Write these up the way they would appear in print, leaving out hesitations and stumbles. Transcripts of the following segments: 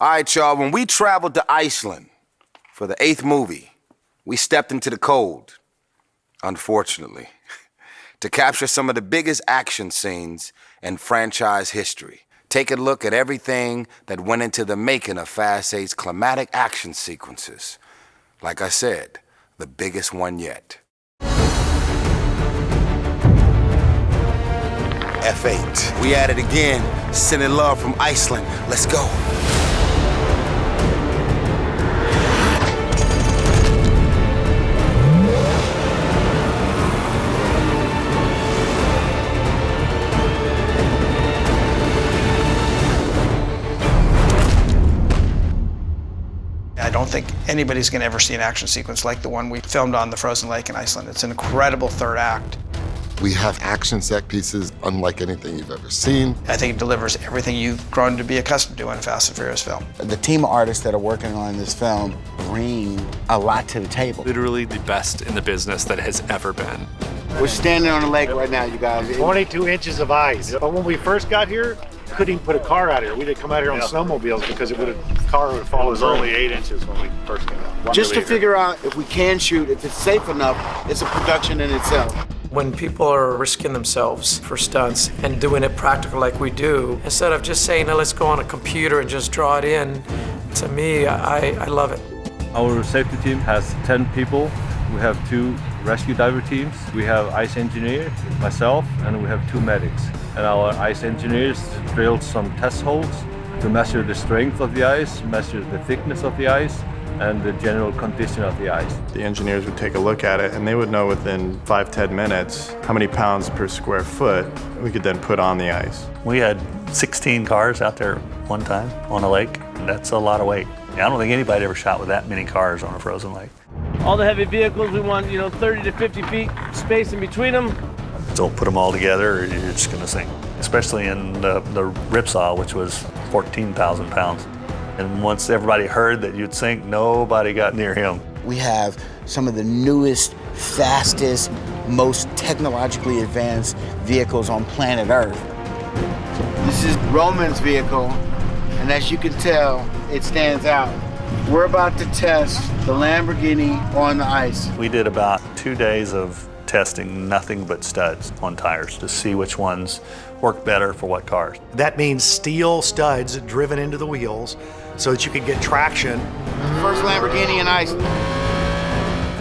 All right, y'all, when we traveled to Iceland for the 8th movie, we stepped into the cold, unfortunately, to capture some of the biggest action scenes in franchise history. Take a look at everything that went into the making of Fast 8's climatic action sequences. Like I said, the biggest one yet. F8. We at it again, sending love from Iceland. Let's go. I don't think anybody's going to ever see an action sequence like the one we filmed on the frozen lake in Iceland. It's an incredible third act. We have action set pieces unlike anything you've ever seen. I think it delivers everything you've grown to be accustomed to in a Fast and Furious film. The team of artists that are working on this film bring a lot to the table. Literally the best in the business that has ever been. We're standing on the lake right now, you guys. 22 inches of ice. But when we first got here, couldn't even put a car out here. We didn't come out here on snowmobiles because the car would have fallen. It was only 8 inches when we first came out. Just to figure out if we can shoot, if it's safe enough, it's a production in itself. When people are risking themselves for stunts and doing it practical like we do, instead of just saying, let's go on a computer and just draw it in, to me, I love it. Our safety team has 10 people. We have 2 rescue diver teams. We have ice engineer, myself, and we have 2 medics. And our ice engineers drilled some test holes to measure the strength of the ice, measure the thickness of the ice, and the general condition of the ice. The engineers would take a look at it and they would know within 5-10 minutes how many pounds per square foot we could then put on the ice. We had 16 cars out there one time on a lake. That's a lot of weight. I don't think anybody ever shot with that many cars on a frozen lake. All the heavy vehicles, we want 30 to 50 feet space in between them. Don't put them all together or you're just going to sink. Especially in the ripsaw, which was 14,000 pounds. And once everybody heard that you'd sink, nobody got near him. We have some of the newest, fastest, most technologically advanced vehicles on planet Earth. This is Roman's vehicle, and as you can tell, it stands out. We're about to test the Lamborghini on the ice. We did about 2 days of testing nothing but studs on tires to see which ones work better for what cars. That means steel studs driven into the wheels so that you can get traction. First Lamborghini in ice.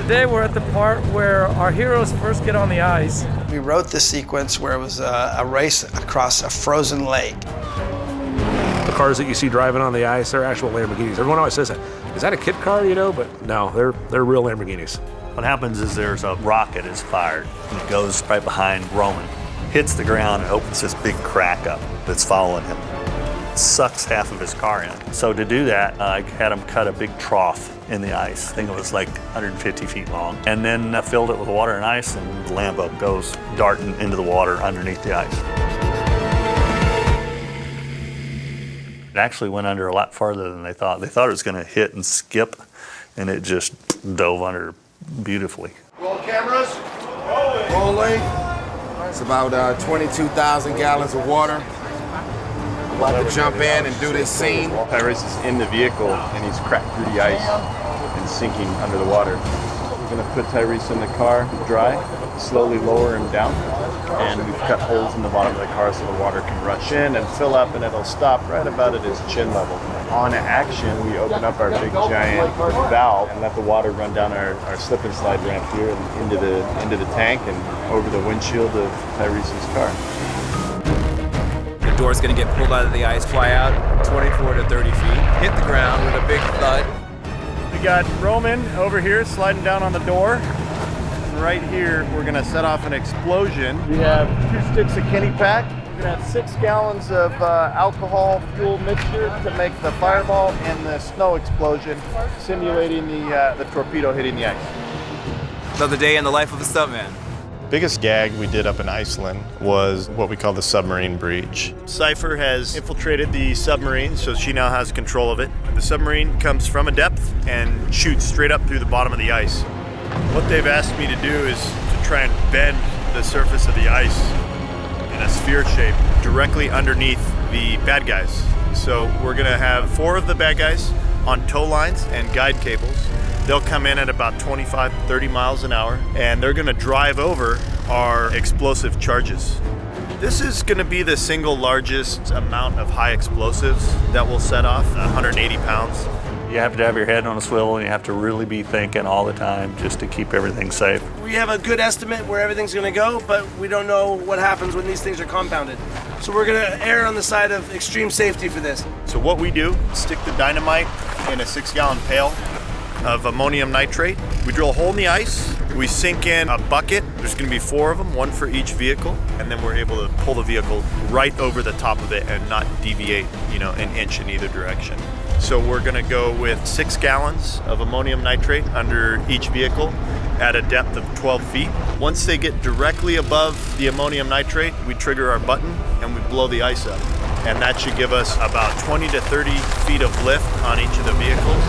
Today we're at the part where our heroes first get on the ice. We wrote this sequence where it was a race across a frozen lake. The cars that you see driving on the ice are actual Lamborghinis. Everyone always says that. Is that a kid car, But no, they're real Lamborghinis. What happens is there's a rocket is fired and it goes right behind Roman, hits the ground and opens this big crack up that's following him. It sucks half of his car in. So to do that, I had him cut a big trough in the ice. I think it was like 150 feet long. And then I filled it with water and ice and the Lambo goes darting into the water underneath the ice. It actually went under a lot farther than they thought. They thought it was going to hit and skip, and it just dove under beautifully. Roll cameras. Rolling. It's about 22,000 gallons of water. About to jump in and do this scene. Tyrese is in the vehicle and he's cracked through the ice and sinking under the water. We're going to put Tyrese in the car dry, slowly lower him down, and we've cut holes in the bottom of the car so the water can rush in and fill up, and it'll stop right about at his chin level. On action, we open up our big giant valve and let the water run down our slip and slide ramp here and into the tank and over the windshield of Tyrese's car. The door's gonna get pulled out of the ice, fly out 24 to 30 feet, hit the ground with a big thud. We got Roman over here sliding down on the door. And right here, we're gonna set off an explosion. We have 2 sticks of Kenny Pack. We're gonna have 6 gallons of alcohol fuel mixture to make the fireball and the snow explosion, simulating the torpedo hitting the ice. Another day in the life of a stuntman. Biggest gag we did up in Iceland was what we call the submarine breach. Cypher has infiltrated the submarine, so she now has control of it. The submarine comes from a depth and shoots straight up through the bottom of the ice. What they've asked me to do is to try and bend the surface of the ice in a sphere shape directly underneath the bad guys. So we're gonna have 4 of the bad guys on tow lines and guide cables. They'll come in at about 25, 30 miles an hour, and they're gonna drive over our explosive charges. This is gonna be the single largest amount of high explosives that we'll set off, 180 pounds. You have to have your head on a swivel and you have to really be thinking all the time just to keep everything safe. We have a good estimate where everything's gonna go, but we don't know what happens when these things are compounded. So we're gonna err on the side of extreme safety for this. So what we do, stick the dynamite in a 6-gallon pail of ammonium nitrate. We drill a hole in the ice, we sink in a bucket. There's gonna be 4 of them, 1 for each vehicle, and then we're able to pull the vehicle right over the top of it and not deviate, an inch in either direction. So we're gonna go with 6 gallons of ammonium nitrate under each vehicle at a depth of 12 feet. Once they get directly above the ammonium nitrate, we trigger our button and we blow the ice up. And that should give us about 20 to 30 feet of lift on each of the vehicles.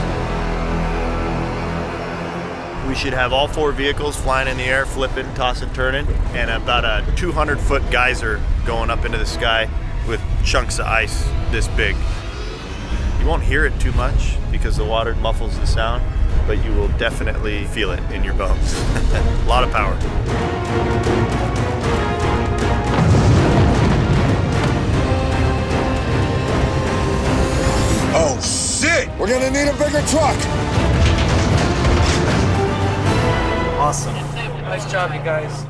We should have all 4 vehicles flying in the air, flipping, tossing, turning, and about a 200-foot geyser going up into the sky with chunks of ice this big. You won't hear it too much because the water muffles the sound, but you will definitely feel it in your bones. A lot of power. Oh shit! We're gonna need a bigger truck! Awesome. Nice job, you guys.